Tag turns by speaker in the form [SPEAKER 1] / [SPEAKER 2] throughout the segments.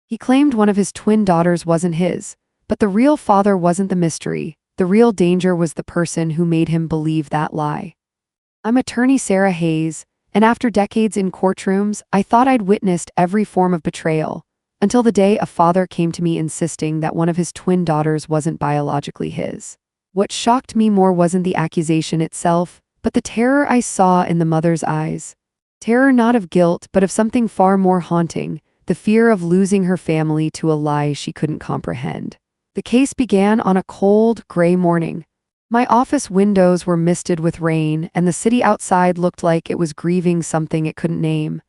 [SPEAKER 1] He claimed one of his twin daughters wasn't his, but the real father wasn't the mystery. The real danger was the person who made him believe that lie. I'm attorney Sarah Hayes, and after decades in courtrooms, I thought I'd witnessed every form of betrayal, until the day a father came to me insisting that one of his twin daughters wasn't biologically his. What shocked me more wasn't the accusation itself, but the terror I saw in the mother's eyes. Terror not of guilt, but of something far more haunting, the fear of losing her family to a lie she couldn't comprehend. The case began on a cold, gray morning. My office windows were misted with rain, and the city outside looked like it was grieving something it couldn't name.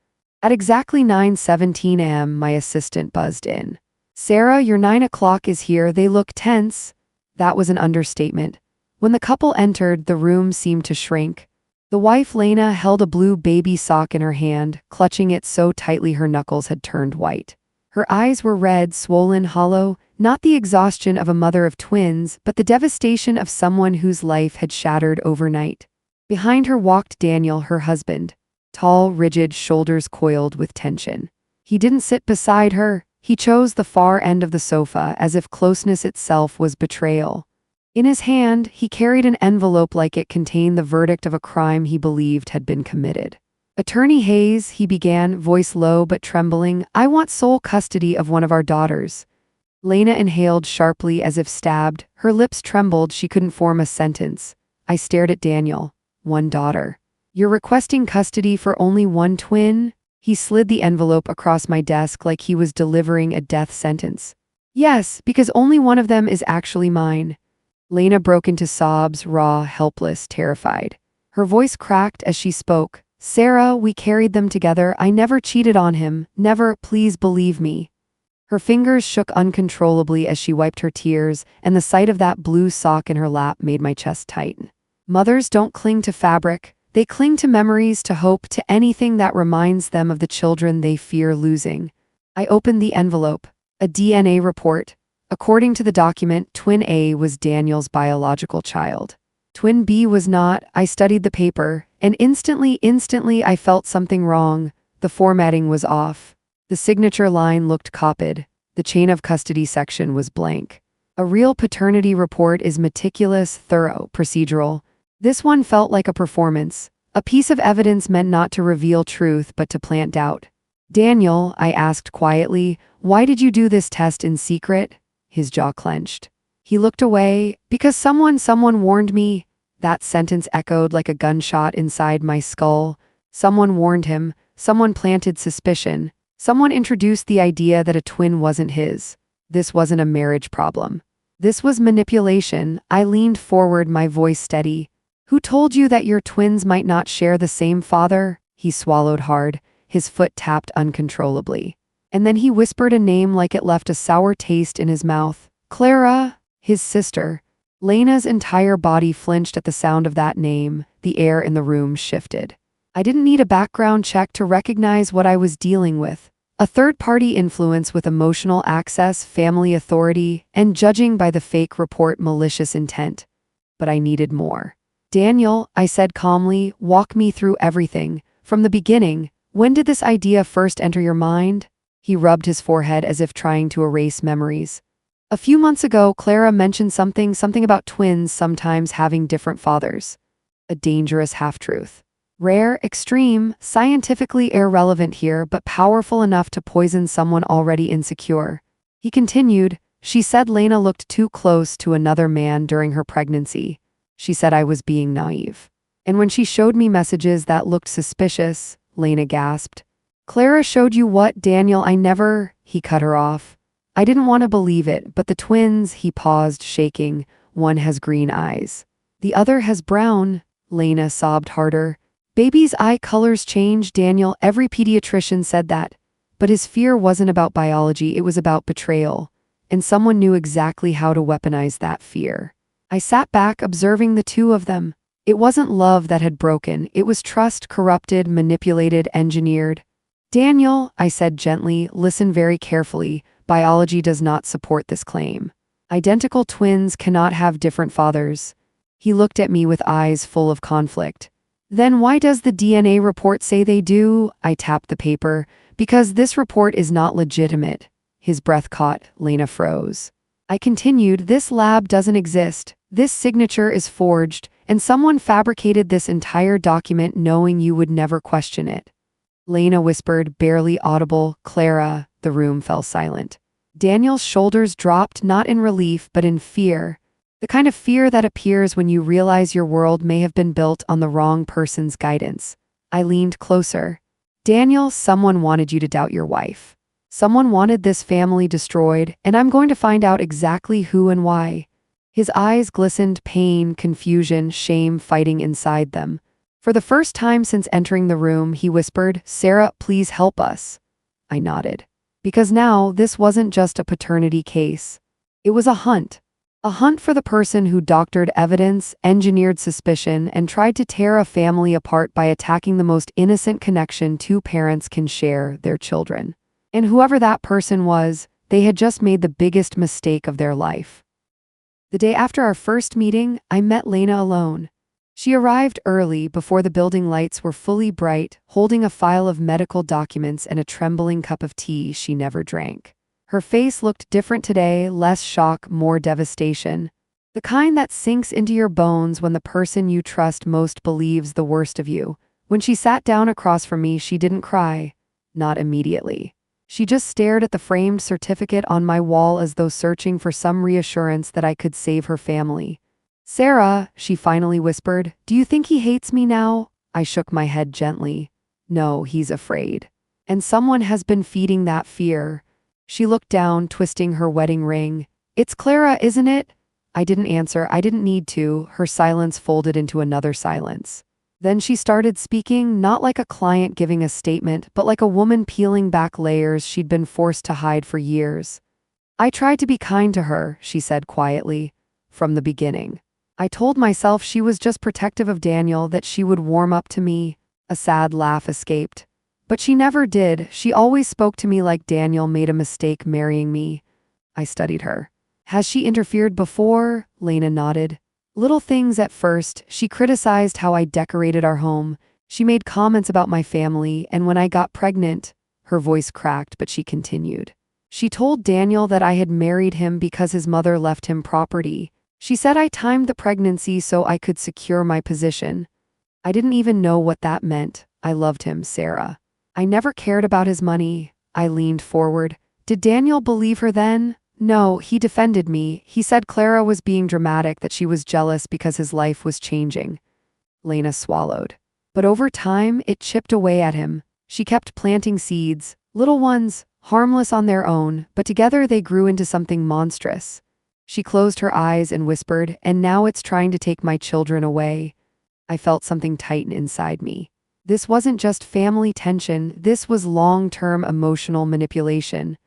[SPEAKER 1] At exactly 9:17 a.m., my assistant buzzed in. "Sarah, your 9 o'clock is here. They look tense." That was an understatement. When the couple entered, the room seemed to shrink. The wife, Lena, held a blue baby sock in her hand, clutching it so tightly her knuckles had turned white. Her eyes were red, swollen, hollow, not the exhaustion of a mother of twins, but the devastation of someone whose life had shattered overnight. Behind her walked Daniel, her husband. Tall, rigid, shoulders coiled with tension. He didn't sit beside her. He chose the far end of the sofa, as if closeness itself was betrayal. In his hand, he carried an envelope like it contained the verdict of a crime he believed had been committed. "Attorney Hayes," he began, voice low but trembling, "I want sole custody of one of our daughters." Lena inhaled sharply as if stabbed. Her lips trembled, she couldn't form a sentence. I stared at Daniel. "One daughter. You're requesting custody for only one twin?" He slid the envelope across my desk like he was delivering a death sentence. "Yes, because only one of them is actually mine." Lena broke into sobs, raw, helpless, terrified. Her voice cracked as she spoke. "Sarah, we carried them together. I never cheated on him. Never, please believe me." Her fingers shook uncontrollably as she wiped her tears, and the sight of that blue sock in her lap made my chest tighten. Mothers don't cling to fabric. They cling to memories, to hope, to anything that reminds them of the children they fear losing. I opened the envelope. A DNA report. According to the document, twin A was Daniel's biological child. Twin B was not. I studied the paper, and instantly I felt something wrong. The formatting was off. The signature line looked copied. The chain of custody section was blank. A real paternity report is meticulous, thorough, procedural. This one felt like a performance, a piece of evidence meant not to reveal truth but to plant doubt. "Daniel," I asked quietly, "why did you do this test in secret?" His jaw clenched. He looked away. "Because someone warned me." That sentence echoed like a gunshot inside my skull. Someone warned him. Someone planted suspicion. Someone introduced the idea that a twin wasn't his. This wasn't a marriage problem. This was manipulation. I leaned forward, my voice steady. "Who told you that your twins might not share the same father?" He swallowed hard. His foot tapped uncontrollably. And then he whispered a name like it left a sour taste in his mouth. "Clara, his sister." Lena's entire body flinched at the sound of that name. The air in the room shifted. I didn't need a background check to recognize what I was dealing with. A third-party influence with emotional access, family authority, and judging by the fake report, malicious intent. But I needed more. "Daniel," I said calmly, "walk me through everything. From the beginning, when did this idea first enter your mind?" He rubbed his forehead as if trying to erase memories. "A few months ago, Clara mentioned something about twins sometimes having different fathers." A dangerous half-truth. Rare, extreme, scientifically irrelevant here, but powerful enough to poison someone already insecure. He continued, "She said Lena looked too close to another man during her pregnancy. She said I was being naive. And when she showed me messages that looked suspicious," Lena gasped. "Clara showed you what, Daniel? I never..." He cut her off. I didn't want to believe it, but the twins, he paused, shaking. "One has green eyes. The other has brown." Lena sobbed harder. "Baby's eye colors change, Daniel. Every pediatrician said that." But his fear wasn't about biology, it was about betrayal. And someone knew exactly how to weaponize that fear. I sat back, observing the two of them. It wasn't love that had broken, it was trust corrupted, manipulated, engineered. "Daniel," I said gently, "listen very carefully. Biology does not support this claim. Identical twins cannot have different fathers." He looked at me with eyes full of conflict. "Then why does the DNA report say they do?" I tapped the paper. "Because this report is not legitimate." His breath caught. Lena froze. I continued, this lab doesn't exist. This signature is forged, and someone fabricated this entire document knowing you would never question it. Lena whispered, barely audible, Clara. The room fell silent. Daniel's shoulders dropped, not in relief, but in fear. The kind of fear that appears when you realize your world may have been built on the wrong person's guidance. I leaned closer. Daniel, someone wanted you to doubt your wife. Someone wanted this family destroyed, and I'm going to find out exactly who and why. His eyes glistened, pain, confusion, shame fighting inside them. For the first time since entering the room, he whispered, Sarah, please help us. I nodded. Because now, this wasn't just a paternity case. It was a hunt. A hunt for the person who doctored evidence, engineered suspicion, and tried to tear a family apart by attacking the most innocent connection two parents can share, their children. And whoever that person was, they had just made the biggest mistake of their life. The day after our first meeting, I met Lena alone. She arrived early, before the building lights were fully bright, holding a file of medical documents and a trembling cup of tea she never drank. Her face looked different today, less shock, more devastation. The kind that sinks into your bones when the person you trust most believes the worst of you. When she sat down across from me, she didn't cry. Not immediately. She just stared at the framed certificate on my wall as though searching for some reassurance that I could save her family. Sarah, she finally whispered, do you think he hates me now? I shook my head gently. No, he's afraid. And someone has been feeding that fear. She looked down, twisting her wedding ring. It's Clara, isn't it? I didn't answer. I didn't need to. Her silence folded into another silence. Then she started speaking, not like a client giving a statement, but like a woman peeling back layers she'd been forced to hide for years. I tried to be kind to her, she said quietly, from the beginning. I told myself she was just protective of Daniel, that she would warm up to me. A sad laugh escaped. But she never did. She always spoke to me like Daniel made a mistake marrying me. I studied her. Has she interfered before? Lena nodded. Little things at first. She criticized how I decorated our home. She made comments about my family, and when I got pregnant, her voice cracked, but she continued. She told Daniel that I had married him because his mother left him property. She said I timed the pregnancy so I could secure my position. I didn't even know what that meant. I loved him, Sarah. I never cared about his money. I leaned forward. Did Daniel believe her then? No, he defended me. He said Clara was being dramatic, that she was jealous because his life was changing. Lena swallowed. But over time, it chipped away at him. She kept planting seeds, little ones, harmless on their own, but together they grew into something monstrous. She closed her eyes and whispered, and now it's trying to take my children away. I felt something tighten inside me. This wasn't just family tension, this was long-term emotional manipulation.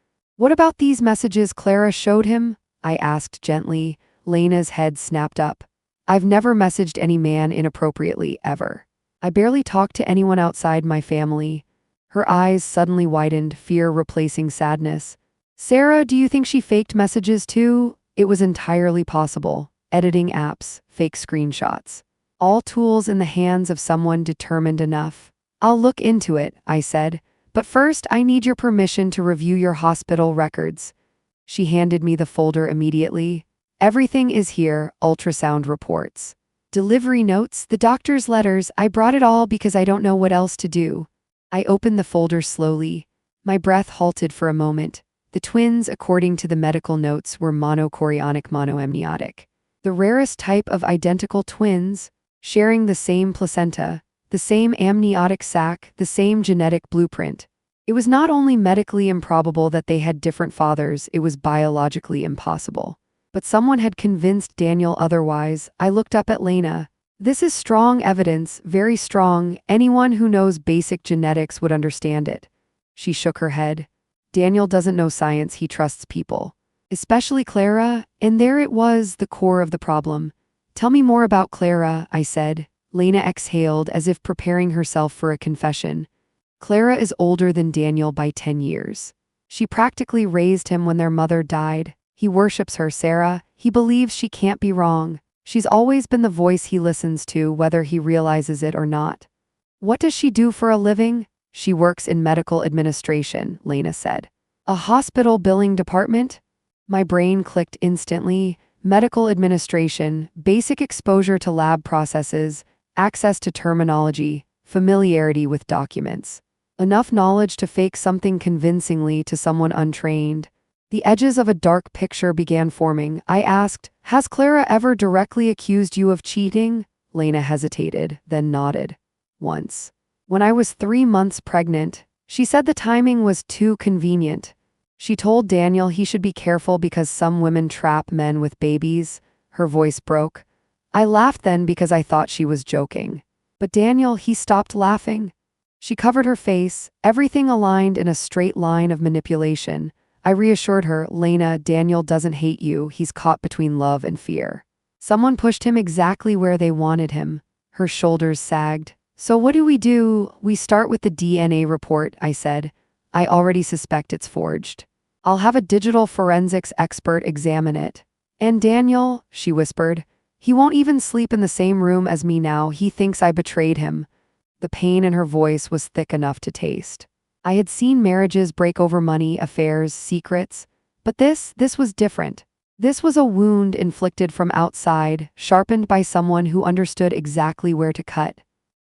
[SPEAKER 1] What about these messages Clara showed him? I asked gently. Lena's head snapped up. I've never messaged any man inappropriately, ever. I barely talked to anyone outside my family. Her eyes suddenly widened, fear replacing sadness. Sarah, do you think she faked messages too? It was entirely possible. Editing apps, fake screenshots. All tools in the hands of someone determined enough. I'll look into it, I said. But first, I need your permission to review your hospital records. She handed me the folder immediately. Everything is here, ultrasound reports. Delivery notes, the doctor's letters, I brought it all because I don't know what else to do. I opened the folder slowly. My breath halted for a moment. The twins, according to the medical notes, were monochorionic monoamniotic. The rarest type of identical twins, sharing the same placenta, the same amniotic sac, the same genetic blueprint. It was not only medically improbable that they had different fathers, it was biologically impossible. But someone had convinced Daniel otherwise. I looked up at Lena. This is strong evidence, very strong. Anyone who knows basic genetics would understand it. She shook her head. Daniel doesn't know science, he trusts people. Especially Clara, and there it was, the core of the problem. Tell me more about Clara, I said. Lena exhaled as if preparing herself for a confession. Clara is older than Daniel by 10 years. She practically raised him when their mother died. He worships her, Sarah. He believes she can't be wrong. She's always been the voice he listens to, whether he realizes it or not. What does she do for a living? She works in medical administration, Lena said. A hospital billing department? My brain clicked instantly. Medical administration, basic exposure to lab processes, access to terminology, familiarity with documents. Enough knowledge to fake something convincingly to someone untrained. The edges of a dark picture began forming. I asked, "Has Clara ever directly accused you of cheating?" Lena hesitated, then nodded. Once. When I was 3 months pregnant, she said the timing was too convenient. She told Daniel he should be careful because some women trap men with babies. Her voice broke. I laughed then because I thought she was joking. But Daniel, he stopped laughing. She covered her face, everything aligned in a straight line of manipulation. I reassured her, "Lena, Daniel doesn't hate you, he's caught between love and fear. Someone pushed him exactly where they wanted him." Her shoulders sagged. "So what do? We start with the DNA report," I said. "I already suspect it's forged. I'll have a digital forensics expert examine it. And Daniel," she whispered, "he won't even sleep in the same room as me now. He thinks I betrayed him." The pain in her voice was thick enough to taste. I had seen marriages break over money, affairs, secrets. But this was different. This was a wound inflicted from outside, sharpened by someone who understood exactly where to cut.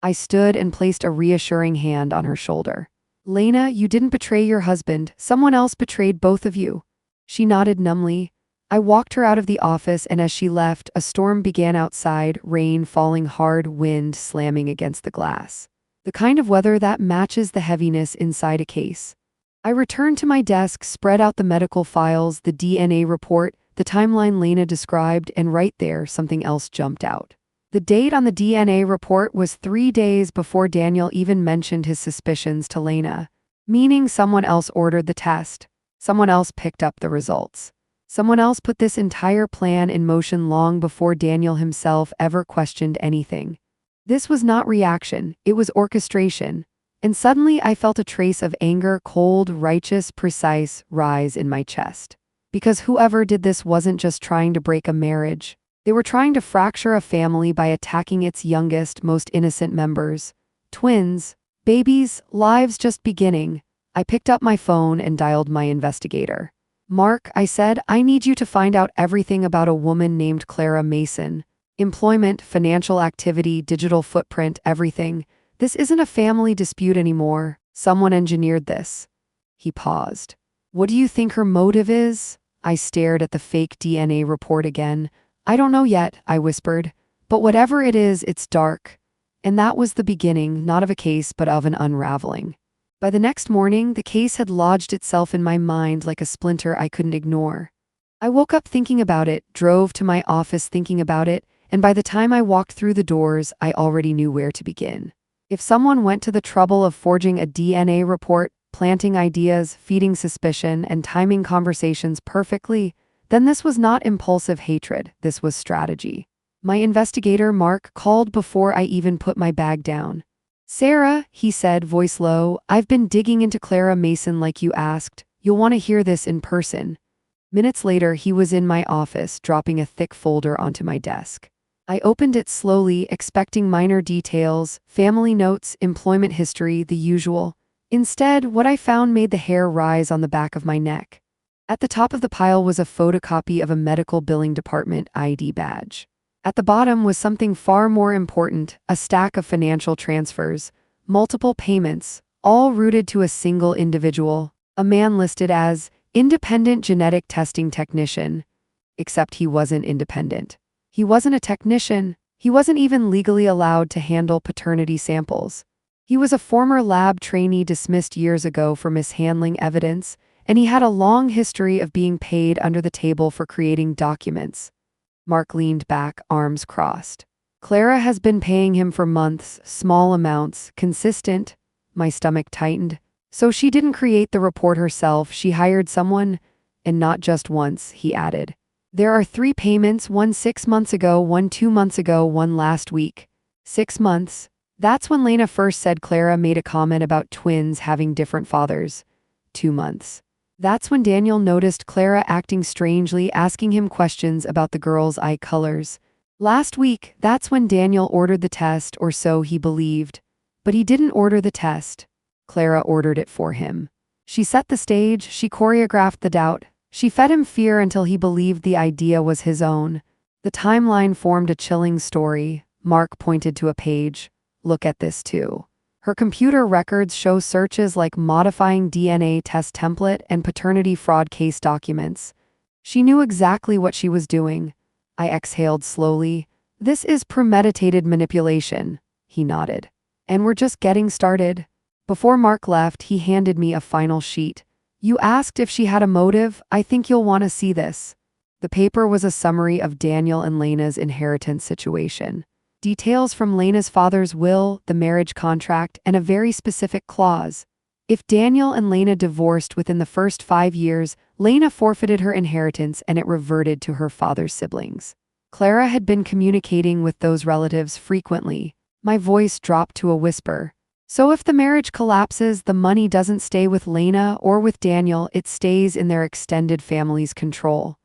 [SPEAKER 1] I stood and placed a reassuring hand on her shoulder. "Lena, you didn't betray your husband. Someone else betrayed both of you." She nodded numbly. I walked her out of the office, and as she left, a storm began outside, rain falling hard, wind slamming against the glass. The kind of weather that matches the heaviness inside a case. I returned to my desk, spread out the medical files, the DNA report, the timeline Lena described, and right there, something else jumped out. The date on the DNA report was 3 days before Daniel even mentioned his suspicions to Lena, meaning someone else ordered the test. Someone else picked up the results. Someone else put this entire plan in motion long before Daniel himself ever questioned anything. This was not reaction, it was orchestration. And suddenly I felt a trace of anger, cold, righteous, precise, rise in my chest. Because whoever did this wasn't just trying to break a marriage. They were trying to fracture a family by attacking its youngest, most innocent members. Twins, babies, lives just beginning. I picked up my phone and dialed my investigator. "Mark," I said, "I need you to find out everything about a woman named Clara Mason. Employment, financial activity, digital footprint, everything. This isn't a family dispute anymore. Someone engineered this." He paused. "What do you think her motive is?" I stared at the fake DNA report again. "I don't know yet," I whispered. "But whatever it is, it's dark." And that was the beginning, not of a case, but of an unraveling. By the next morning, the case had lodged itself in my mind like a splinter I couldn't ignore. I woke up thinking about it, drove to my office thinking about it, and by the time I walked through the doors, I already knew where to begin. If someone went to the trouble of forging a DNA report, planting ideas, feeding suspicion, and timing conversations perfectly, then this was not impulsive hatred, this was strategy. My investigator, Mark, called before I even put my bag down. "Sarah," he said, voice low, "I've been digging into Clara Mason like you asked. You'll want to hear this in person." Minutes later, he was in my office, dropping a thick folder onto my desk. I opened it slowly, expecting minor details, family notes, employment history, the usual. Instead, what I found made the hair rise on the back of my neck. At the top of the pile was a photocopy of a medical billing department ID badge. At the bottom was something far more important, a stack of financial transfers, multiple payments, all rooted to a single individual, a man listed as independent genetic testing technician. Except he wasn't independent. He wasn't a technician. He wasn't even legally allowed to handle paternity samples. He was a former lab trainee dismissed years ago for mishandling evidence, and he had a long history of being paid under the table for creating documents. Mark leaned back, arms crossed. "Clara has been paying him for months, small amounts, consistent." My stomach tightened. "So she didn't create the report herself, she hired someone? And not just once," he added. "There are 3 payments, one 6 months ago, one 2 months ago, one last week." 6 months. That's when Lena first said Clara made a comment about twins having different fathers. 2 months. That's when Daniel noticed Clara acting strangely, asking him questions about the girl's eye colors. Last week, that's when Daniel ordered the test, or so he believed. But he didn't order the test. Clara ordered it for him. She set the stage, she choreographed the doubt. She fed him fear until he believed the idea was his own. The timeline formed a chilling story. Mark pointed to a page. Look at this too. Her computer records show searches like modifying DNA test template and paternity fraud case documents. She knew exactly what she was doing. I exhaled slowly. This is premeditated manipulation. He nodded. And we're just getting started. Before Mark left, he handed me a final sheet. You asked if she had a motive. I think you'll want to see this. The paper was a summary of Daniel and Lena's inheritance situation. Details from Lena's father's will, the marriage contract, and a very specific clause. If Daniel and Lena divorced within the first 5 years, Lena forfeited her inheritance and it reverted to her father's siblings. Clara had been communicating with those relatives frequently. My voice dropped to a whisper. So if the marriage collapses, the money doesn't stay with Lena or with Daniel, it stays in their extended family's control.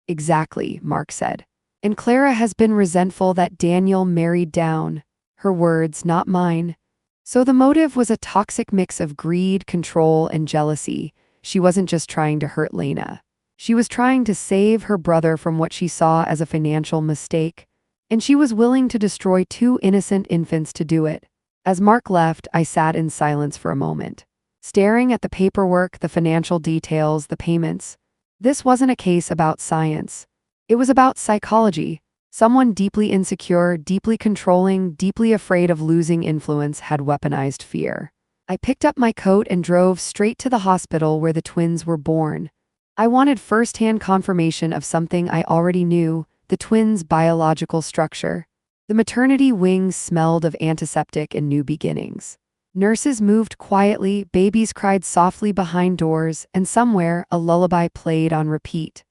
[SPEAKER 1] Exactly, Mark said. And Clara has been resentful that Daniel married down. Her words, not mine. So the motive was a toxic mix of greed, control, and jealousy. She wasn't just trying to hurt Lena. She was trying to save her brother from what she saw as a financial mistake. And she was willing to destroy 2 innocent infants to do it. As Mark left, I sat in silence for a moment, staring at the paperwork, the financial details, the payments. This wasn't a case about science. It was about psychology. Someone deeply insecure, deeply controlling, deeply afraid of losing influence had weaponized fear. I picked up my coat and drove straight to the hospital where the twins were born. I wanted first-hand confirmation of something I already knew, the twins' biological structure. The maternity wings smelled of antiseptic and new beginnings. Nurses moved quietly, babies cried softly behind doors, and somewhere a lullaby played on repeat.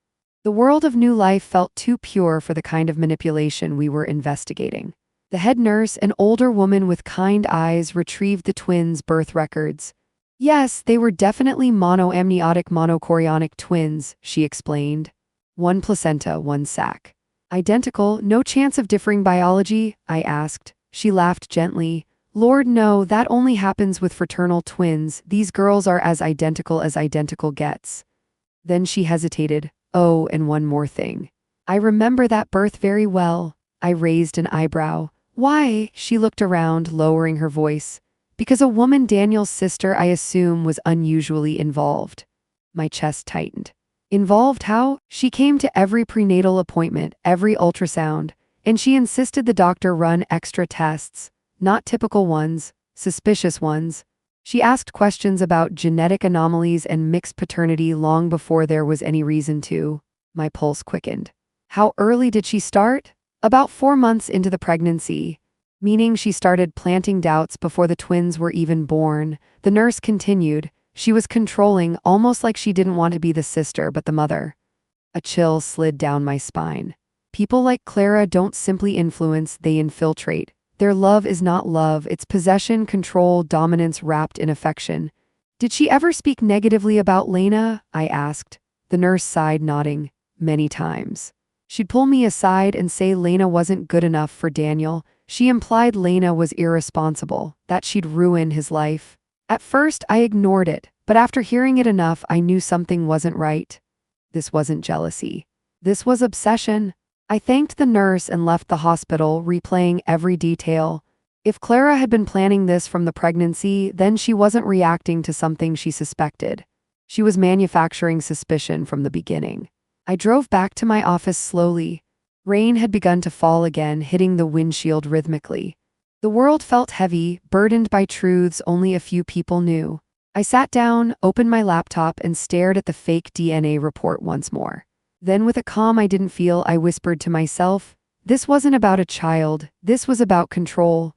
[SPEAKER 1] The world of new life felt too pure for the kind of manipulation we were investigating. The head nurse, an older woman with kind eyes, retrieved the twins' birth records. Yes, they were definitely monoamniotic monochorionic twins, she explained. 1 placenta, 1 sac. Identical, no chance of differing biology? I asked. She laughed gently. Lord, no, that only happens with fraternal twins. These girls are as identical gets. Then she hesitated. Oh, and one more thing. I remember that birth very well. I raised an eyebrow. Why? She looked around, lowering her voice. Because a woman Daniel's sister, I assume, was unusually involved. My chest tightened. Involved how? She came to every prenatal appointment, every ultrasound, and she insisted the doctor run extra tests, not typical ones, suspicious ones. She asked questions about genetic anomalies and mixed paternity long before there was any reason to. My pulse quickened. How early did she start? About 4 months into the pregnancy, meaning she started planting doubts before the twins were even born. The nurse continued. She was controlling, almost like she didn't want to be the sister but the mother. A chill slid down my spine. People like Clara don't simply influence, they infiltrate. Their love is not love, it's possession, control, dominance wrapped in affection. Did she ever speak negatively about Lena? I asked. The nurse sighed, nodding. Many times. She'd pull me aside and say Lena wasn't good enough for Daniel. She implied Lena was irresponsible, that she'd ruin his life. At first, I ignored it, but after hearing it enough, I knew something wasn't right. This wasn't jealousy. This was obsession. I thanked the nurse and left the hospital, replaying every detail. If Clara had been planning this from the pregnancy, then she wasn't reacting to something she suspected. She was manufacturing suspicion from the beginning. I drove back to my office slowly. Rain had begun to fall again, hitting the windshield rhythmically. The world felt heavy, burdened by truths only a few people knew. I sat down, opened my laptop, and stared at the fake DNA report once more. Then, with a calm I didn't feel, I whispered to myself, this wasn't about a child, this was about control.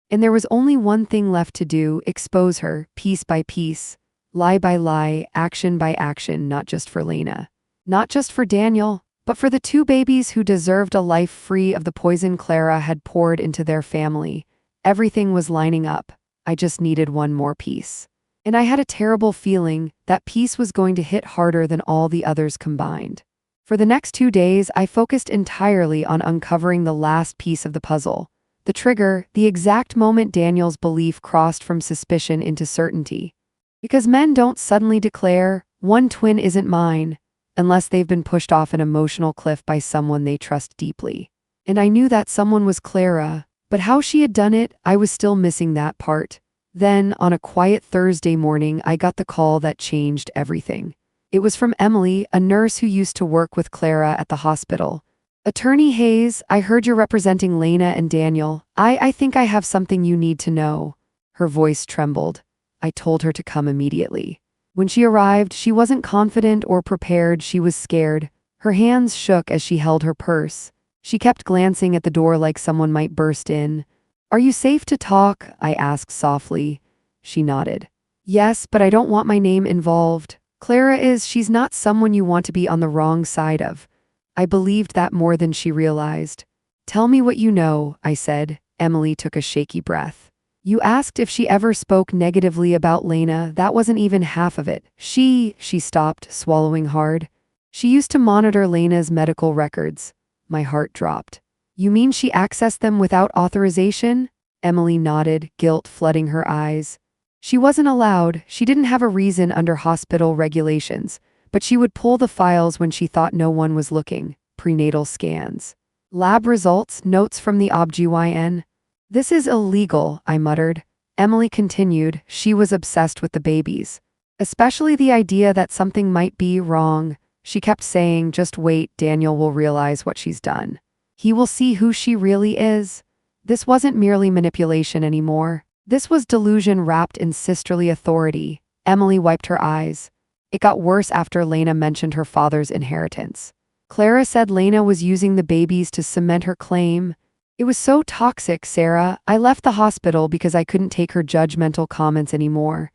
[SPEAKER 1] And there was only one thing left to do, expose her, piece by piece, lie by lie, action by action, not just for Lena. Not just for Daniel, but for the 2 babies who deserved a life free of the poison Clara had poured into their family. Everything was lining up. I just needed one more piece. And I had a terrible feeling that piece was going to hit harder than all the others combined. For the next 2 days, I focused entirely on uncovering the last piece of the puzzle. The trigger, the exact moment Daniel's belief crossed from suspicion into certainty. Because men don't suddenly declare, one twin isn't mine, unless they've been pushed off an emotional cliff by someone they trust deeply. And I knew that someone was Clara, but how she had done it, I was still missing that part. Then, on a quiet Thursday morning, I got the call that changed everything. It was from Emily, a nurse who used to work with Clara at the hospital. "Attorney Hayes, I heard you're representing Lena and Daniel. I think I have something you need to know." Her voice trembled. I told her to come immediately. When she arrived, she wasn't confident or prepared, she was scared. Her hands shook as she held her purse. She kept glancing at the door like someone might burst in. "Are you safe to talk?" I asked softly. She nodded. "Yes, but I don't want my name involved. Clara is, she's not someone you want to be on the wrong side of." I believed that more than she realized. "Tell me what you know," I said. Emily took a shaky breath. "You asked if she ever spoke negatively about Lena. That wasn't even half of it. She stopped, swallowing hard. "She used to monitor Lena's medical records." My heart dropped. "You mean she accessed them without authorization?" Emily nodded, guilt flooding her eyes. "She wasn't allowed. She didn't have a reason under hospital regulations, but she would pull the files when she thought no one was looking. Prenatal scans. Lab results, notes from the OBGYN. "This is illegal," I muttered. Emily continued. "She was obsessed with the babies. Especially the idea that something might be wrong. She kept saying, 'Just wait, Daniel will realize what she's done. He will see who she really is.' This wasn't merely manipulation anymore. This was delusion wrapped in sisterly authority." Emily wiped her eyes. "It got worse after Lena mentioned her father's inheritance. Clara said Lena was using the babies to cement her claim. It was so toxic, Sarah. I left the hospital because I couldn't take her judgmental comments anymore."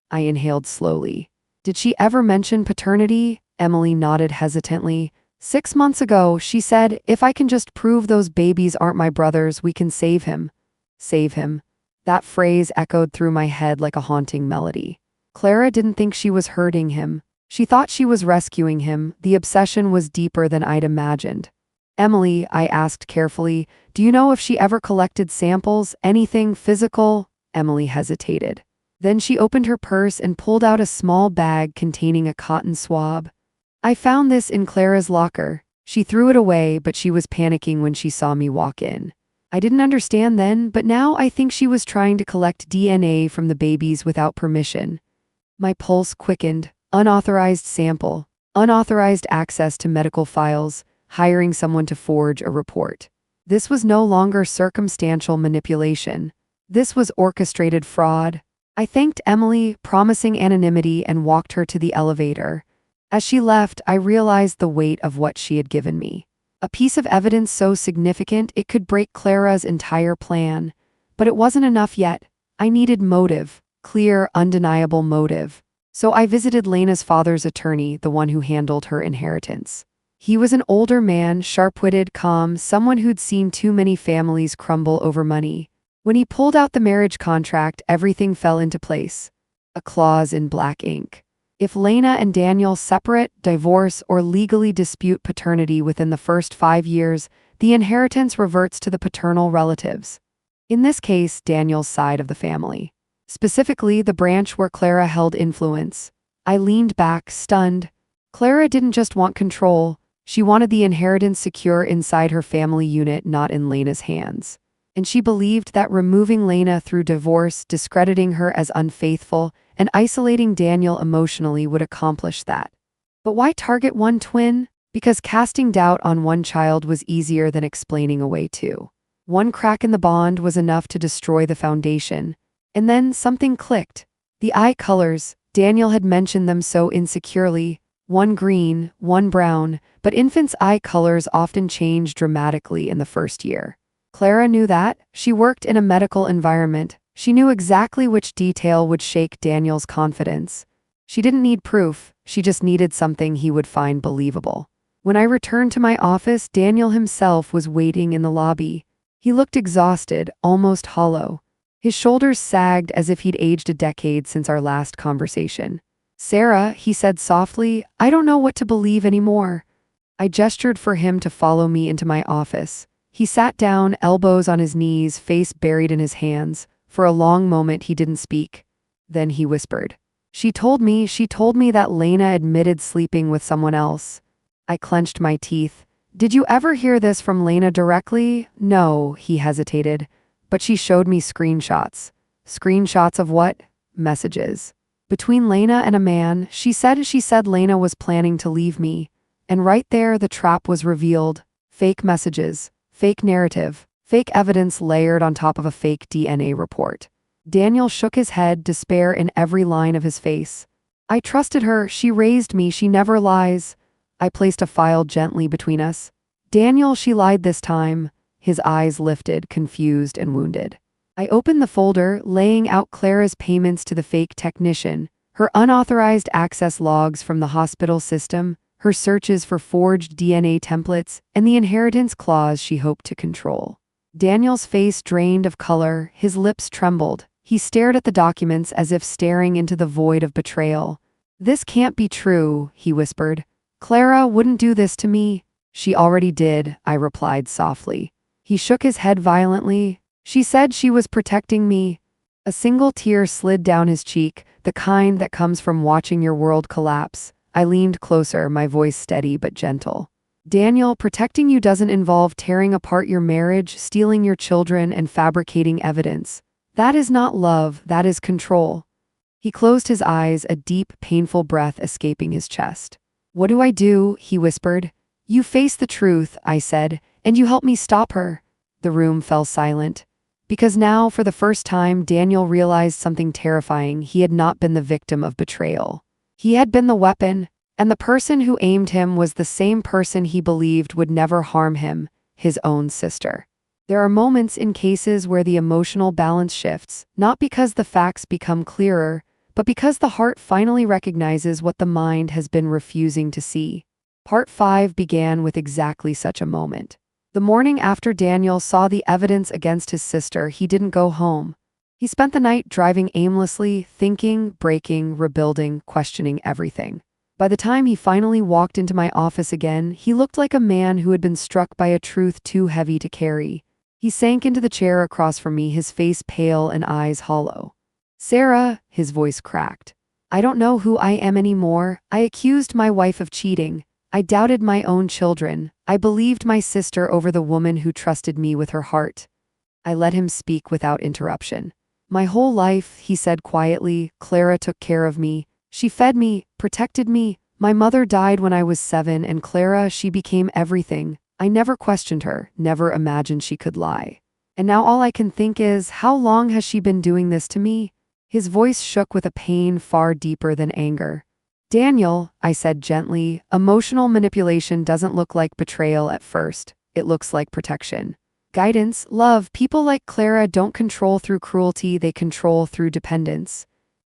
[SPEAKER 1] I inhaled slowly. "Did she ever mention paternity?" Emily nodded hesitantly. "6 months ago, she said, 'If I can just prove those babies aren't my brothers, we can save him.'" Save him. That phrase echoed through my head like a haunting melody. Clara didn't think she was hurting him. She thought she was rescuing him. The obsession was deeper than I'd imagined. "Emily," I asked carefully, "do you know if she ever collected samples, anything physical?" Emily hesitated. Then she opened her purse and pulled out a small bag containing a cotton swab. "I found this in Clara's locker." She threw it away, but she was panicking when she saw me walk in. I didn't understand then, but now I think she was trying to collect DNA from the babies without permission. My pulse quickened. Unauthorized sample. Unauthorized access to medical files. Hiring someone to forge a report. This was no longer circumstantial manipulation. This was orchestrated fraud. I thanked Emily, promising anonymity, and walked her to the elevator. As she left, I realized the weight of what she had given me. A piece of evidence so significant it could break Clara's entire plan. But it wasn't enough yet. I needed motive. Clear, undeniable motive. So I visited Lena's father's attorney, the one who handled her inheritance. He was an older man, sharp-witted, calm, someone who'd seen too many families crumble over money. When he pulled out the marriage contract, everything fell into place. A clause in black ink. If Lena and Daniel separate, divorce, or legally dispute paternity within the first 5 years, the inheritance reverts to the paternal relatives. In this case, Daniel's side of the family. Specifically, the branch where Clara held influence. I leaned back, stunned. Clara didn't just want control. She wanted the inheritance secure inside her family unit, not in Lena's hands. And she believed that removing Lena through divorce, discrediting her as unfaithful, and isolating Daniel emotionally would accomplish that. But why target one twin? Because casting doubt on one child was easier than explaining away two. One crack in the bond was enough to destroy the foundation. And then something clicked. The eye colors, Daniel had mentioned them so insecurely. One green, one brown, but infants' eye colors often change dramatically in the first year. Clara knew that. She worked in a medical environment. She knew exactly which detail would shake Daniel's confidence. She didn't need proof. She just needed something he would find believable. When I returned to my office, Daniel himself was waiting in the lobby. He looked exhausted, almost hollow. His shoulders sagged as if he'd aged a decade since our last conversation. "Sarah," he said softly, "I don't know what to believe anymore." I gestured for him to follow me into my office. He sat down, elbows on his knees, face buried in his hands. For a long moment he didn't speak. Then he whispered, She told me that Lena admitted sleeping with someone else. I clenched my teeth. Did you ever hear this from Lena directly? No, he hesitated. But she showed me screenshots. Screenshots of what? Messages. Between Lena and a man, she said Lena was planning to leave me. And right there the trap was revealed. Fake messages, fake narrative, fake evidence layered on top of a fake DNA report. Daniel shook his head, despair in every line of his face. I trusted her, she raised me, she never lies. I placed a file gently between us. Daniel, she lied this time. His eyes lifted, confused and wounded. I opened the folder, laying out Clara's payments to the fake technician, her unauthorized access logs from the hospital system, her searches for forged DNA templates, and the inheritance clause she hoped to control. Daniel's face drained of color, his lips trembled. He stared at the documents as if staring into the void of betrayal. This can't be true, he whispered. Clara wouldn't do this to me. She already did, I replied softly. He shook his head violently. She said she was protecting me. A single tear slid down his cheek, the kind that comes from watching your world collapse. I leaned closer, my voice steady but gentle. Daniel, protecting you doesn't involve tearing apart your marriage, stealing your children, and fabricating evidence. That is not love, that is control. He closed his eyes, a deep, painful breath escaping his chest. What do I do? He whispered. You face the truth, I said, and you help me stop her. The room fell silent. Because now, for the first time, Daniel realized something terrifying. He had not been the victim of betrayal. He had been the weapon, and the person who aimed him was the same person he believed would never harm him, his own sister. There are moments in cases where the emotional balance shifts, not because the facts become clearer, but because the heart finally recognizes what the mind has been refusing to see. Part 5 began with exactly such a moment. The morning after Daniel saw the evidence against his sister, he didn't go home. He spent the night driving aimlessly, thinking, breaking, rebuilding, questioning everything. By the time he finally walked into my office again, he looked like a man who had been struck by a truth too heavy to carry. He sank into the chair across from me, his face pale and eyes hollow. Sarah, his voice cracked. I don't know who I am anymore. I accused my wife of cheating. I doubted my own children. I believed my sister over the woman who trusted me with her heart. I let him speak without interruption. My whole life, he said quietly, Clara took care of me. She fed me, protected me. My mother died when I was 7, and Clara, she became everything. I never questioned her, never imagined she could lie. And now all I can think is, how long has she been doing this to me? His voice shook with a pain far deeper than anger. Daniel, I said gently, emotional manipulation doesn't look like betrayal at first. It looks like protection. Guidance, love. People like Clara don't control through cruelty, they control through dependence.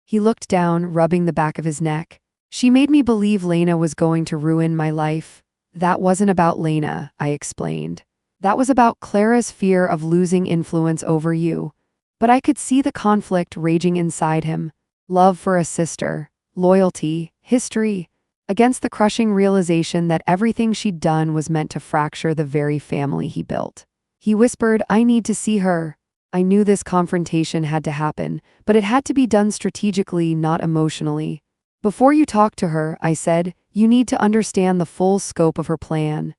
[SPEAKER 1] He looked down, rubbing the back of his neck. She made me believe Lena was going to ruin my life. That wasn't about Lena, I explained. That was about Clara's fear of losing influence over you. But I could see the conflict raging inside him. Love for a sister, loyalty, history, against the crushing realization that everything she'd done was meant to fracture the very family he built. He whispered, I need to see her. I knew this confrontation had to happen, but it had to be done strategically, not emotionally. Before you talk to her, I said, you need to understand the full scope of her plan.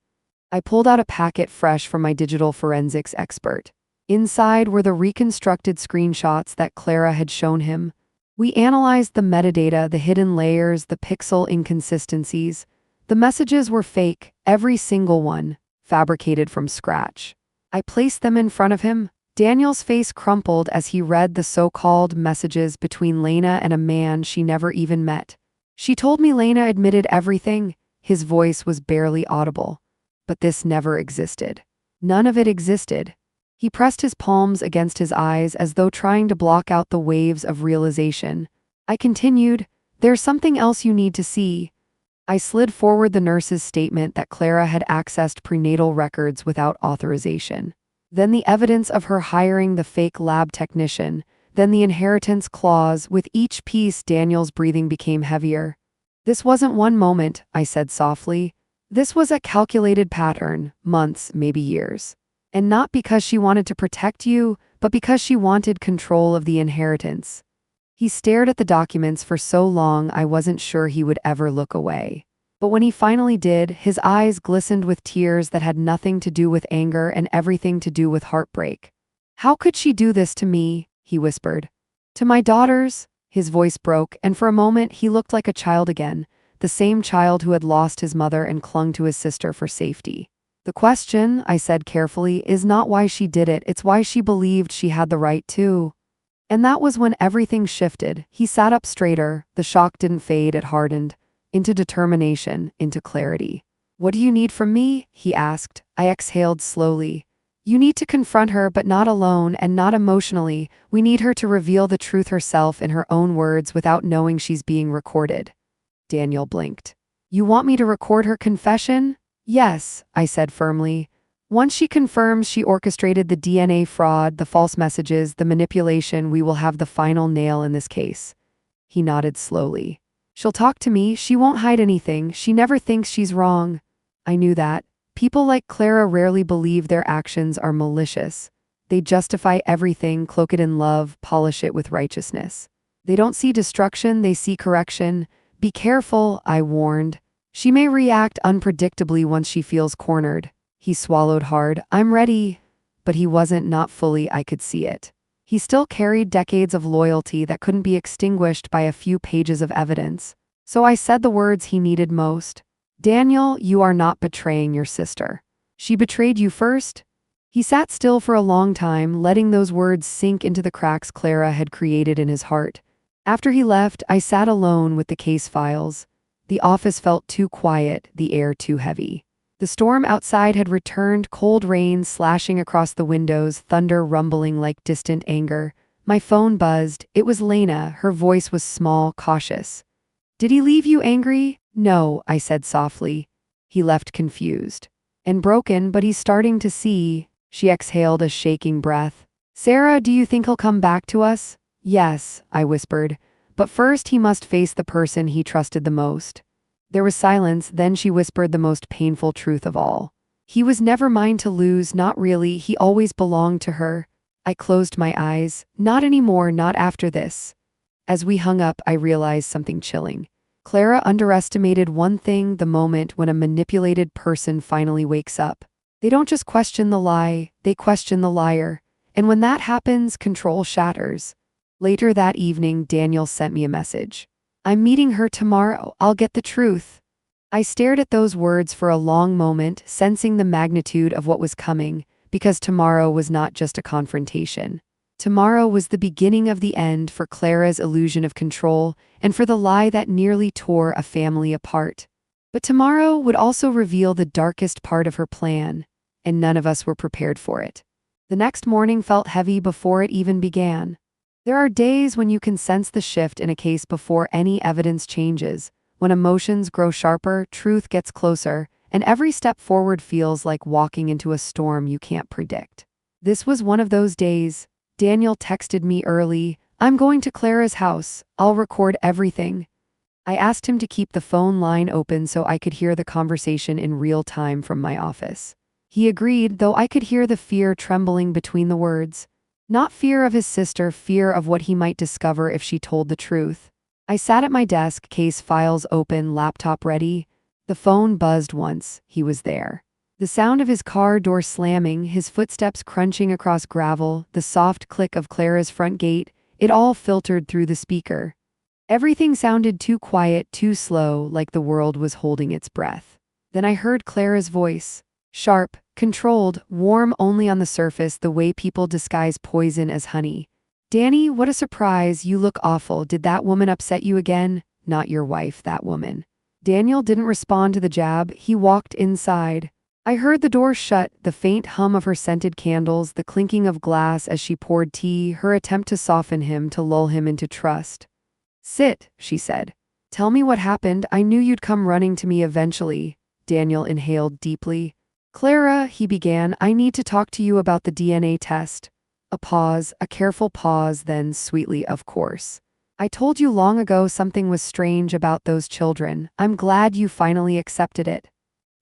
[SPEAKER 1] I pulled out a packet fresh from my digital forensics expert. Inside were the reconstructed screenshots that Clara had shown him. We analyzed the metadata, the hidden layers, the pixel inconsistencies. The messages were fake, every single one, fabricated from scratch. I placed them in front of him. Daniel's face crumpled as he read the so-called messages between Lena and a man she never even met. She told me Lena admitted everything. His voice was barely audible. But this never existed. None of it existed. He pressed his palms against his eyes as though trying to block out the waves of realization. I continued, there's something else you need to see. I slid forward the nurse's statement that Clara had accessed prenatal records without authorization. Then the evidence of her hiring the fake lab technician. Then the inheritance clause. With each piece, Daniel's breathing became heavier. This wasn't one moment, I said softly. This was a calculated pattern, months, maybe years. And not because she wanted to protect you, but because she wanted control of the inheritance. He stared at the documents for so long I wasn't sure he would ever look away. But when he finally did, his eyes glistened with tears that had nothing to do with anger and everything to do with heartbreak. "How could she do this to me?" he whispered. "To my daughters?" His voice broke, and for a moment he looked like a child again, the same child who had lost his mother and clung to his sister for safety. "The question," I said carefully, "is not why she did it, it's why she believed she had the right to." And that was when everything shifted. He sat up straighter, the shock didn't fade, it hardened. Into determination, into clarity. "What do you need from me?" he asked. I exhaled slowly. "You need to confront her, but not alone and not emotionally. We need her to reveal the truth herself in her own words without knowing she's being recorded." Daniel blinked. "You want me to record her confession?" "Yes," I said firmly. "Once she confirms she orchestrated the DNA fraud, the false messages, the manipulation, we will have the final nail in this case." He nodded slowly. "She'll talk to me, she won't hide anything, she never thinks she's wrong." I knew that. People like Clara rarely believe their actions are malicious. They justify everything, cloak it in love, polish it with righteousness. They don't see destruction, they see correction. "Be careful," I warned. "She may react unpredictably once she feels cornered." He swallowed hard. "I'm ready." But he wasn't, not fully, I could see it. He still carried decades of loyalty that couldn't be extinguished by a few pages of evidence. So I said the words he needed most. "Daniel, you are not betraying your sister. She betrayed you first." He sat still for a long time, letting those words sink into the cracks Clara had created in his heart. After he left, I sat alone with the case files. The office felt too quiet, the air too heavy. The storm outside had returned, cold rain slashing across the windows, thunder rumbling like distant anger. My phone buzzed. It was Lena. Her voice was small, cautious. "Did he leave you angry?" "No," I said softly. "He left confused. And broken, but he's starting to see." She exhaled a shaking breath. "Sarah, do you think he'll come back to us?" "Yes," I whispered. "But first he must face the person he trusted the most." There was silence, then she whispered the most painful truth of all. "He was never mine to lose, not really, he always belonged to her." I closed my eyes. "Not anymore, not after this." As we hung up, I realized something chilling. Clara underestimated one thing: the moment when a manipulated person finally wakes up. They don't just question the lie, they question the liar. And when that happens, control shatters. Later that evening, Daniel sent me a message. "I'm meeting her tomorrow, I'll get the truth." I stared at those words for a long moment, sensing the magnitude of what was coming, because tomorrow was not just a confrontation. Tomorrow was the beginning of the end for Clara's illusion of control and for the lie that nearly tore a family apart. But tomorrow would also reveal the darkest part of her plan, and none of us were prepared for it. The next morning felt heavy before it even began. There are days when you can sense the shift in a case before any evidence changes, when emotions grow sharper, truth gets closer, and every step forward feels like walking into a storm you can't predict. This was one of those days. Daniel texted me early. "I'm going to Clara's house. I'll record everything." I asked him to keep the phone line open so I could hear the conversation in real time from my office. He agreed, though I could hear the fear trembling between the words. Not fear of his sister, fear of what he might discover if she told the truth. I sat at my desk, case files open, laptop ready. The phone buzzed once. He was there. The sound of his car door slamming, his footsteps crunching across gravel, the soft click of Clara's front gate, it all filtered through the speaker. Everything sounded too quiet, too slow, like the world was holding its breath. Then I heard Clara's voice. Sharp, controlled, warm only on the surface, the way people disguise poison as honey. "Danny, what a surprise, you look awful. Did that woman upset you again?" "Not your wife, that woman." Daniel didn't respond to the jab. He walked inside. I heard the door shut, the faint hum of her scented candles, the clinking of glass as she poured tea, her attempt to soften him, to lull him into trust. "Sit," she said. "Tell me what happened. I knew you'd come running to me eventually." Daniel inhaled deeply. "Clara," he began, "I need to talk to you about the DNA test." A pause, a careful pause, then sweetly, "Of course. I told you long ago something was strange about those children. I'm glad you finally accepted it."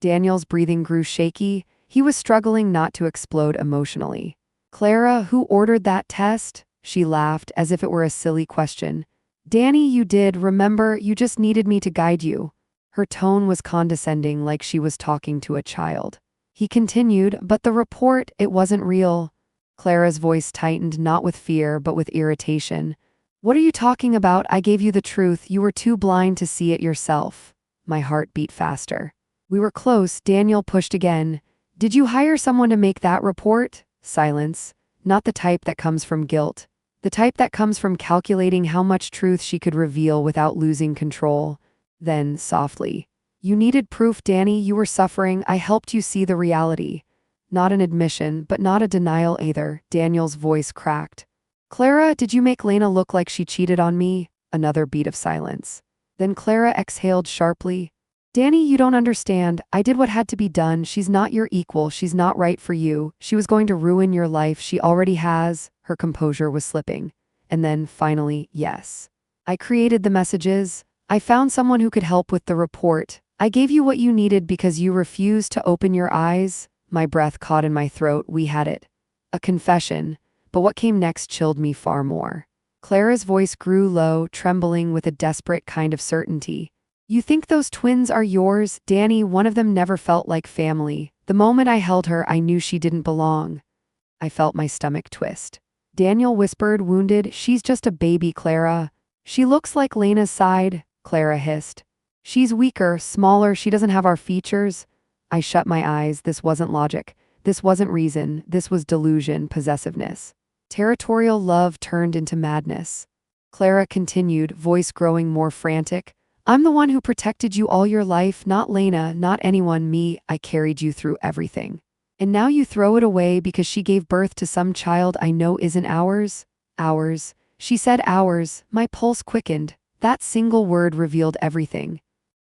[SPEAKER 1] Daniel's breathing grew shaky. He was struggling not to explode emotionally. "Clara, who ordered that test?" She laughed as if it were a silly question. Danny, you did, remember, you just needed me to guide you. Her tone was condescending, like she was talking to a child. He continued, but the report, it wasn't real. Clara's voice tightened, not with fear, but with irritation. What are you talking about? I gave you the truth. You were too blind to see it yourself. My heart beat faster. We were close. Daniel pushed again. Did you hire someone to make that report? Silence. Not the type that comes from guilt. The type that comes from calculating how much truth she could reveal without losing control. Then, softly. You needed proof, Danny. You were suffering. I helped you see the reality. Not an admission, but not a denial either. Daniel's voice cracked. Clara, did you make Lena look like she cheated on me? Another beat of silence. Then Clara exhaled sharply. Danny, you don't understand. I did what had to be done. She's not your equal. She's not right for you. She was going to ruin your life. She already has. Her composure was slipping. And then, finally, yes. I created the messages. I found someone who could help with the report. I gave you what you needed because you refused to open your eyes. My breath caught in my throat. We had it. A confession. But what came next chilled me far more. Clara's voice grew low, trembling with a desperate kind of certainty. You think those twins are yours, Danny? One of them never felt like family. The moment I held her, I knew she didn't belong. I felt my stomach twist. Daniel whispered, wounded, she's just a baby, Clara. She looks like Lena's side, Clara hissed. She's weaker, smaller, she doesn't have our features. I shut my eyes. This wasn't logic. This wasn't reason. This was delusion, possessiveness. Territorial love turned into madness. Clara continued, voice growing more frantic. I'm the one who protected you all your life, not Lena, not anyone, me. I carried you through everything. And now you throw it away because she gave birth to some child I know isn't ours? Ours. She said ours. My pulse quickened. That single word revealed everything.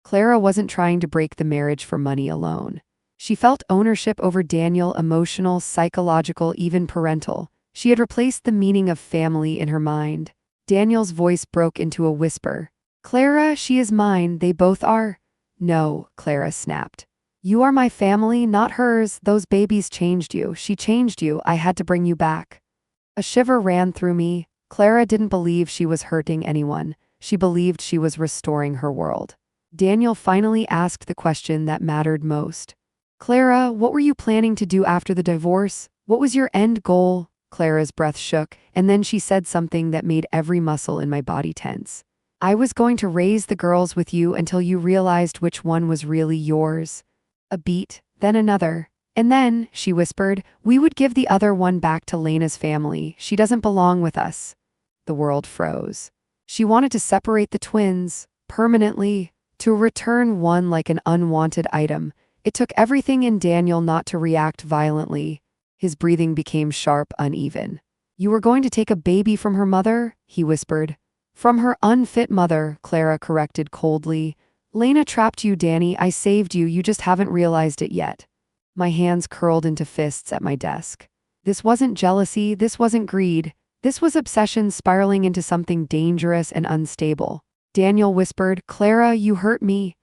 [SPEAKER 1] Clara wasn't trying to break the marriage for money alone. She felt ownership over Daniel, emotional, psychological, even parental. She had replaced the meaning of family in her mind. Daniel's voice broke into a whisper. Clara, she is mine, they both are. No, Clara snapped. You are my family, not hers. Those babies changed you. She changed you. I had to bring you back. A shiver ran through me. Clara didn't believe she was hurting anyone. She believed she was restoring her world. Daniel finally asked the question that mattered most. Clara, what were you planning to do after the divorce? What was your end goal? Clara's breath shook, and then she said something that made every muscle in my body tense. I was going to raise the girls with you until you realized which one was really yours. A beat, then another. And then, she whispered, we would give the other one back to Lena's family. She doesn't belong with us. The world froze. She wanted to separate the twins, permanently, to return one like an unwanted item. It took everything in Daniel not to react violently. His breathing became sharp, uneven. You were going to take a baby from her mother? He whispered. From her unfit mother, Clara corrected coldly. Lena trapped you, Danny. I saved you. You just haven't realized it yet. My hands curled into fists at my desk. This wasn't jealousy. This wasn't greed. This was obsession spiraling into something dangerous and unstable. Daniel whispered, Clara, you hurt me.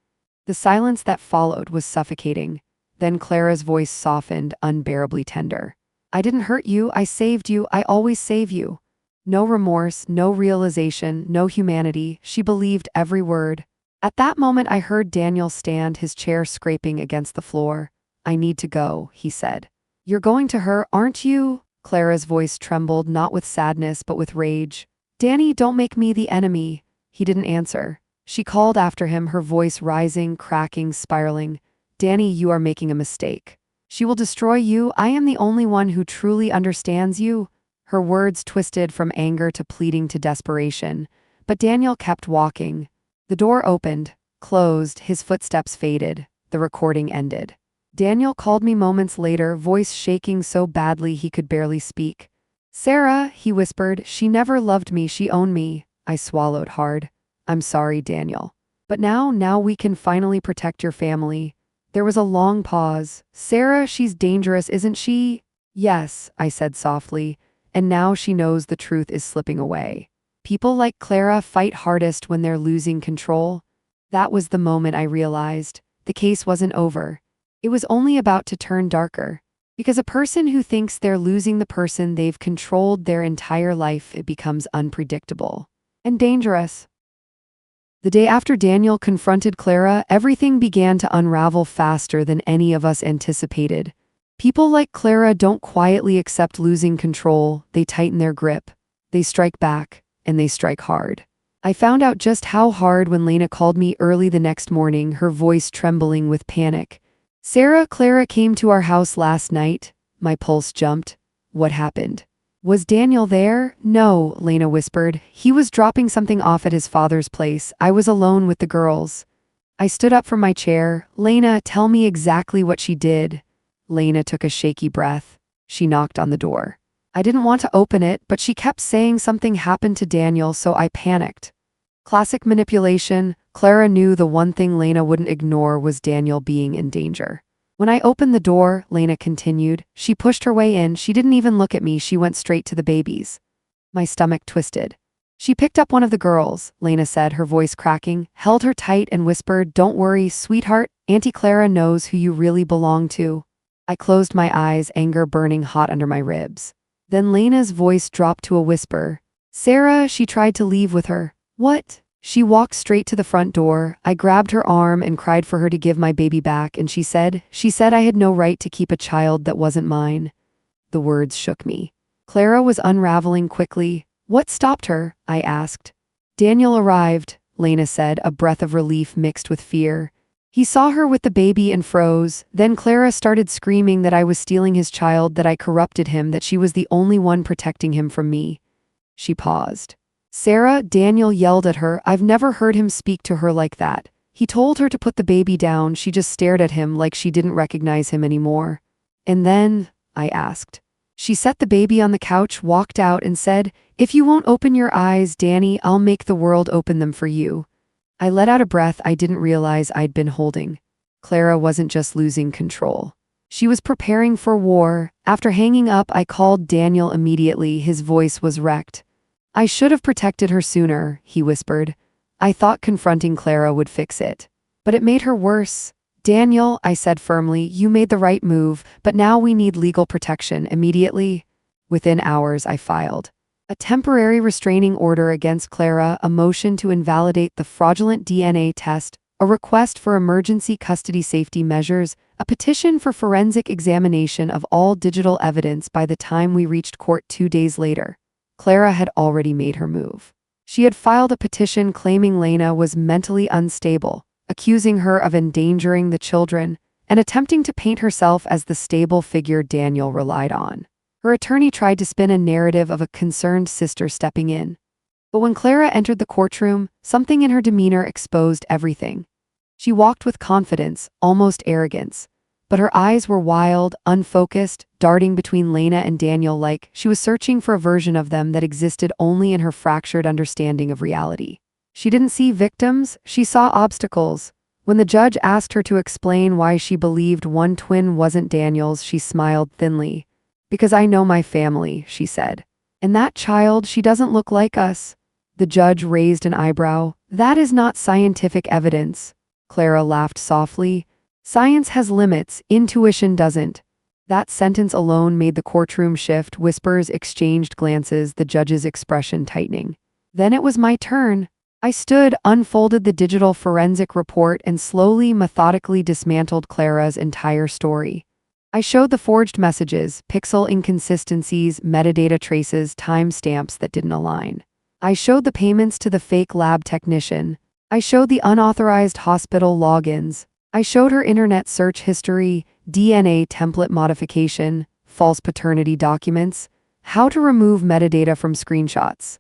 [SPEAKER 1] The silence that followed was suffocating. Then Clara's voice softened, unbearably tender. I didn't hurt you. I saved you. I always save you. No remorse, no realization, no humanity. She believed every word. At that moment, I heard Daniel stand, his chair scraping against the floor. I need to go, he said. You're going to her, aren't you? Clara's voice trembled, not with sadness, but with rage. Danny, don't make me the enemy. He didn't answer. She called after him, her voice rising, cracking, spiraling. Danny, you are making a mistake. She will destroy you. I am the only one who truly understands you. Her words twisted from anger to pleading to desperation. But Daniel kept walking. The door opened, closed, his footsteps faded. The recording ended. Daniel called me moments later, voice shaking so badly he could barely speak. Sarah, he whispered, she never loved me, she owned me. I swallowed hard. I'm sorry, Daniel. But now we can finally protect your family. There was a long pause. Sarah, she's dangerous, isn't she? Yes, I said softly. And now she knows the truth is slipping away. People like Clara fight hardest when they're losing control. That was the moment I realized. The case wasn't over. It was only about to turn darker. Because a person who thinks they're losing the person they've controlled their entire life, it becomes unpredictable and dangerous. The day after Daniel confronted Clara, everything began to unravel faster than any of us anticipated. People like Clara don't quietly accept losing control, they tighten their grip, they strike back, and they strike hard. I found out just how hard when Lena called me early the next morning, her voice trembling with panic. "Sarah, Clara came to our house last night." My pulse jumped. What happened? "Was Daniel there?" "No," Lena whispered. "He was dropping something off at his father's place. I was alone with the girls." I stood up from my chair. "Lena, tell me exactly what she did." Lena took a shaky breath. She knocked on the door. I didn't want to open it, but she kept saying something happened to Daniel, so I panicked. Classic manipulation. Clara knew the one thing Lena wouldn't ignore was Daniel being in danger. "When I opened the door," Lena continued, "she pushed her way in. She didn't even look at me. She went straight to the babies." My stomach twisted. "She picked up one of the girls," Lena said, her voice cracking, held her tight and whispered, "Don't worry, sweetheart. Auntie Clara knows who you really belong to." I closed my eyes, anger burning hot under my ribs. Then Lena's voice dropped to a whisper. "Sarah, she tried to leave with her." "What?" She walked straight to the front door. I grabbed her arm and cried for her to give my baby back, and she said I had no right to keep a child that wasn't mine. The words shook me. Clara was unraveling quickly. "What stopped her?" I asked. "Daniel arrived," Lena said, a breath of relief mixed with fear. "He saw her with the baby and froze. Then Clara started screaming that I was stealing his child, that I corrupted him, that she was the only one protecting him from me." She paused. "Sarah," Daniel yelled at her. "I've never heard him speak to her like that. He told her to put the baby down. She just stared at him like she didn't recognize him anymore." "And then?" I asked. "She set the baby on the couch, walked out, and said, 'If you won't open your eyes, Danny, I'll make the world open them for you.'" I let out a breath I didn't realize I'd been holding. Clara wasn't just losing control. She was preparing for war. After hanging up, I called Daniel immediately. His voice was wrecked. "I should have protected her sooner," he whispered. "I thought confronting Clara would fix it. But it made her worse." "Daniel," I said firmly, "you made the right move, but now we need legal protection immediately." Within hours, I filed a temporary restraining order against Clara, a motion to invalidate the fraudulent DNA test, a request for emergency custody safety measures, a petition for forensic examination of all digital evidence. By the time we reached court 2 days later, Clara had already made her move. She had filed a petition claiming Lena was mentally unstable, accusing her of endangering the children, and attempting to paint herself as the stable figure Daniel relied on. Her attorney tried to spin a narrative of a concerned sister stepping in. But when Clara entered the courtroom, something in her demeanor exposed everything. She walked with confidence, almost arrogance, but her eyes were wild, unfocused, darting between Lena and Daniel like she was searching for a version of them that existed only in her fractured understanding of reality. She didn't see victims, she saw obstacles. When the judge asked her to explain why she believed one twin wasn't Daniel's, she smiled thinly. "Because I know my family," she said. "And that child, she doesn't look like us." The judge raised an eyebrow. "That is not scientific evidence." Clara laughed softly. "Science has limits, intuition doesn't." That sentence alone made the courtroom shift. Whispers exchanged glances, the judge's expression tightening. Then it was my turn. I stood, unfolded the digital forensic report, and slowly, methodically dismantled Clara's entire story. I showed the forged messages, pixel inconsistencies, metadata traces, timestamps that didn't align. I showed the payments to the fake lab technician. I showed the unauthorized hospital logins. I showed her internet search history, DNA template modification, false paternity documents, how to remove metadata from screenshots.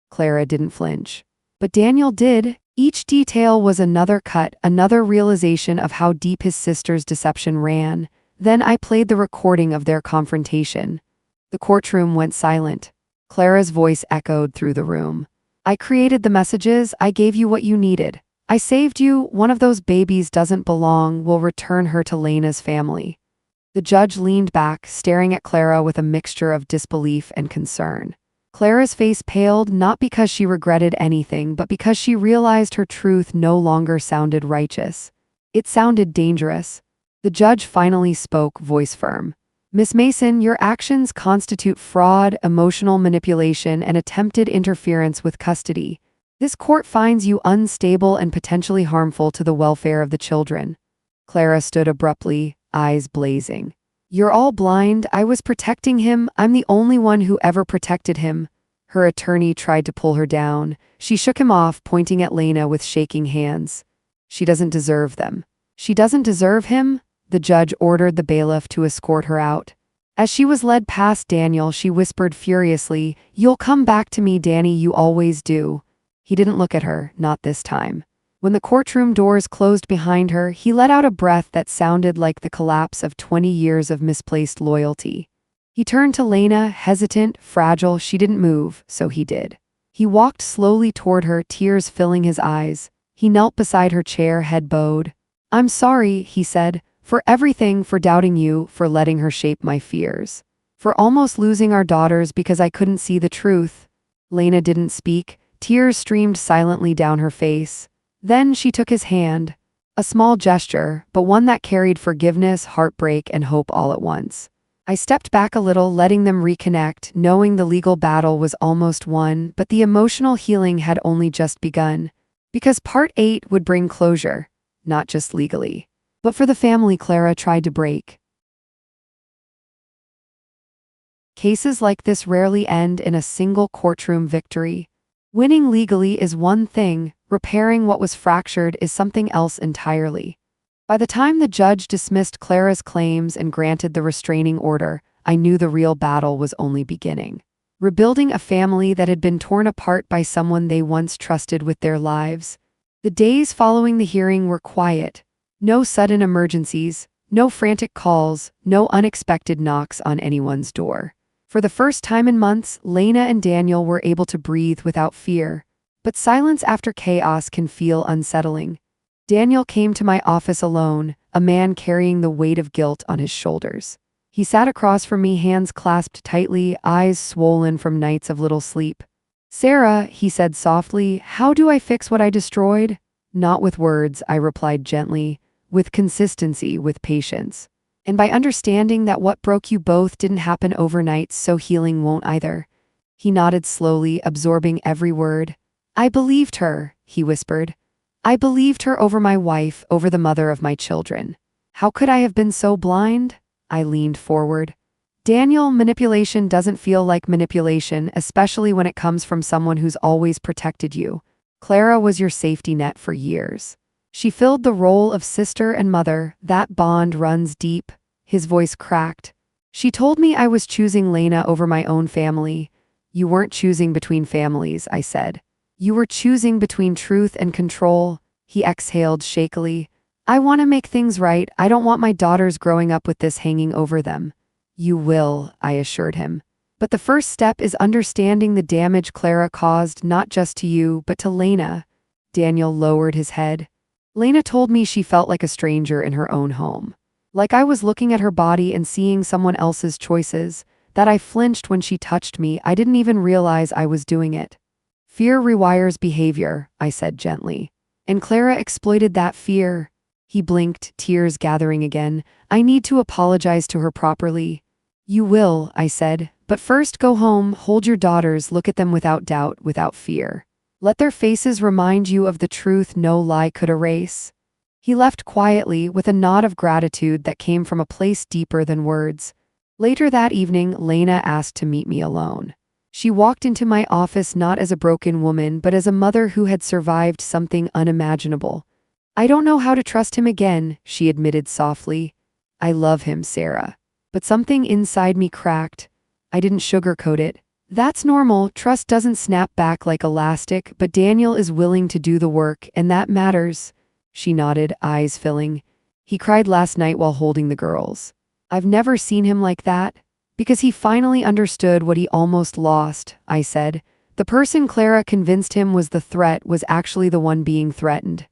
[SPEAKER 1] Clara didn't flinch. But Daniel did. Each detail was another cut, another realization of how deep his sister's deception ran. Then I played the recording of their confrontation. The courtroom went silent. Clara's voice echoed through the room. "I created the messages, I gave you what you needed. I saved you, one of those babies doesn't belong, we'll return her to Lena's family." The judge leaned back, staring at Clara with a mixture of disbelief and concern. Clara's face paled, not because she regretted anything, but because she realized her truth no longer sounded righteous. It sounded dangerous. The judge finally spoke, voice firm. Miss Mason, your actions constitute fraud, emotional manipulation, and attempted interference with custody. This court finds you unstable and potentially harmful to the welfare of the children." Clara stood abruptly, eyes blazing. "You're all blind. I was protecting him. I'm the only one who ever protected him." Her attorney tried to pull her down. She shook him off, pointing at Lena with shaking hands. "She doesn't deserve them." "She doesn't deserve him?" The judge ordered the bailiff to escort her out. As she was led past Daniel, she whispered furiously, "You'll come back to me, Danny, you always do." He didn't look at her, not this time. When the courtroom doors closed behind her, he let out a breath that sounded like the collapse of 20 years of misplaced loyalty. He turned to Lena, hesitant, fragile. She didn't move, so he did. He walked slowly toward her, tears filling his eyes. He knelt beside her chair, head bowed. "I'm sorry," he said, "for everything, for doubting you, for letting her shape my fears. For almost losing our daughters because I couldn't see the truth." Lena didn't speak. Tears streamed silently down her face. Then she took his hand. A small gesture, but one that carried forgiveness, heartbreak, and hope all at once. I stepped back a little, letting them reconnect, knowing the legal battle was almost won, but the emotional healing had only just begun. Because Part 8 would bring closure, not just legally, but for the family Clara tried to break. Cases like this rarely end in a single courtroom victory. Winning legally is one thing, repairing what was fractured is something else entirely. By the time the judge dismissed Clara's claims and granted the restraining order, I knew the real battle was only beginning. Rebuilding a family that had been torn apart by someone they once trusted with their lives. The days following the hearing were quiet. No sudden emergencies, no frantic calls, no unexpected knocks on anyone's door. For the first time in months, Lena and Daniel were able to breathe without fear. But silence after chaos can feel unsettling. Daniel came to my office alone, a man carrying the weight of guilt on his shoulders. He sat across from me, hands clasped tightly, eyes swollen from nights of little sleep. "Sarah," he said softly, "how do I fix what I destroyed?" "Not with words," I replied gently, "with consistency, with patience. And by understanding that what broke you both didn't happen overnight, so healing won't either." He nodded slowly, absorbing every word. "I believed her," he whispered. "I believed her over my wife, over the mother of my children. How could I have been so blind?" I leaned forward. "Daniel, manipulation doesn't feel like manipulation, especially when it comes from someone who's always protected you. Clara was your safety net for years. She filled the role of sister and mother. That bond runs deep." His voice cracked. "She told me I was choosing Lena over my own family." "You weren't choosing between families," I said. "You were choosing between truth and control." He exhaled shakily. "I want to make things right. I don't want my daughters growing up with this hanging over them." "You will," I assured him. "But the first step is understanding the damage Clara caused, not just to you, but to Lena." Daniel lowered his head. "Lena told me she felt like a stranger in her own home. Like I was looking at her body and seeing someone else's choices, that I flinched when she touched me. I didn't even realize I was doing it." "Fear rewires behavior," I said gently. "And Clara exploited that fear." He blinked, tears gathering again. "I need to apologize to her properly." "You will," I said. "But first go home, hold your daughters, look at them without doubt, without fear. Let their faces remind you of the truth no lie could erase." He left quietly, with a nod of gratitude that came from a place deeper than words. Later that evening, Lena asked to meet me alone. She walked into my office not as a broken woman, but as a mother who had survived something unimaginable. "I don't know how to trust him again," she admitted softly. "I love him, Sarah." But something inside me cracked. I didn't sugarcoat it. "That's normal. Trust doesn't snap back like elastic, but Daniel is willing to do the work, and that matters." She nodded, eyes filling. "He cried last night while holding the girls. I've never seen him like that." "Because he finally understood what he almost lost," I said. "The person Clara convinced him was the threat was actually the one being threatened."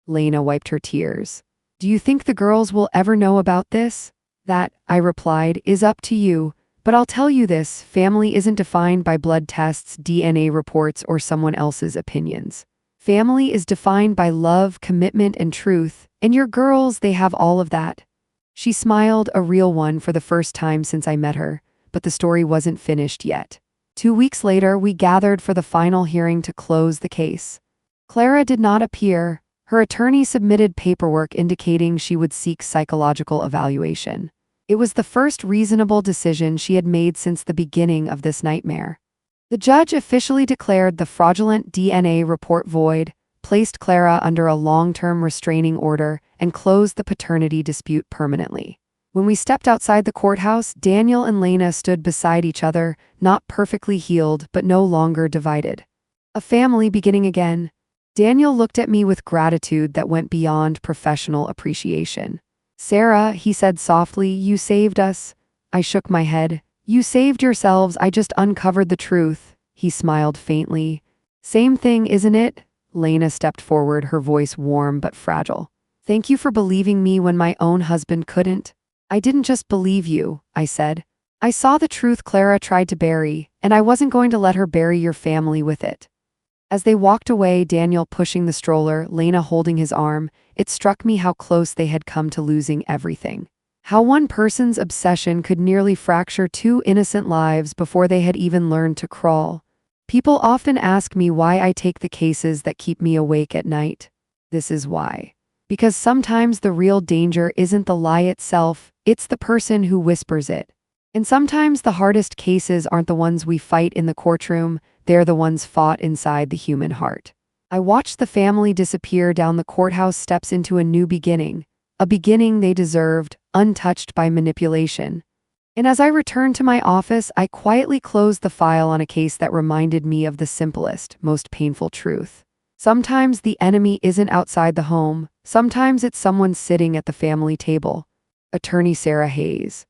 [SPEAKER 1] Lena wiped her tears. "Do you think the girls will ever know about this?" "That," I replied, "is up to you. But I'll tell you this, family isn't defined by blood tests, DNA reports, or someone else's opinions. Family is defined by love, commitment, and truth, and your girls, they have all of that." She smiled, a real one for the first time since I met her, but the story wasn't finished yet. 2 weeks later, we gathered for the final hearing to close the case. Clara did not appear. Her attorney submitted paperwork indicating she would seek psychological evaluation. It was the first reasonable decision she had made since the beginning of this nightmare. The judge officially declared the fraudulent DNA report void, placed Clara under a long-term restraining order, and closed the paternity dispute permanently. When we stepped outside the courthouse, Daniel and Lena stood beside each other, not perfectly healed, but no longer divided. A family beginning again. Daniel looked at me with gratitude that went beyond professional appreciation. "Sarah," he said softly, "you saved us." I shook my head. "You saved yourselves, I just uncovered the truth." He smiled faintly. "Same thing, isn't it?" Lena stepped forward, her voice warm but fragile. "Thank you for believing me when my own husband couldn't." "I didn't just believe you," I said. "I saw the truth Clara tried to bury, and I wasn't going to let her bury your family with it." As they walked away, Daniel pushing the stroller, Lena holding his arm, it struck me how close they had come to losing everything. How one person's obsession could nearly fracture two innocent lives before they had even learned to crawl. People often ask me why I take the cases that keep me awake at night. This is why. Because sometimes the real danger isn't the lie itself, it's the person who whispers it. And sometimes the hardest cases aren't the ones we fight in the courtroom, they're the ones fought inside the human heart. I watched the family disappear down the courthouse steps into a new beginning, a beginning they deserved, untouched by manipulation. And as I returned to my office, I quietly closed the file on a case that reminded me of the simplest, most painful truth. Sometimes the enemy isn't outside the home, sometimes it's someone sitting at the family table. Attorney Sarah Hayes.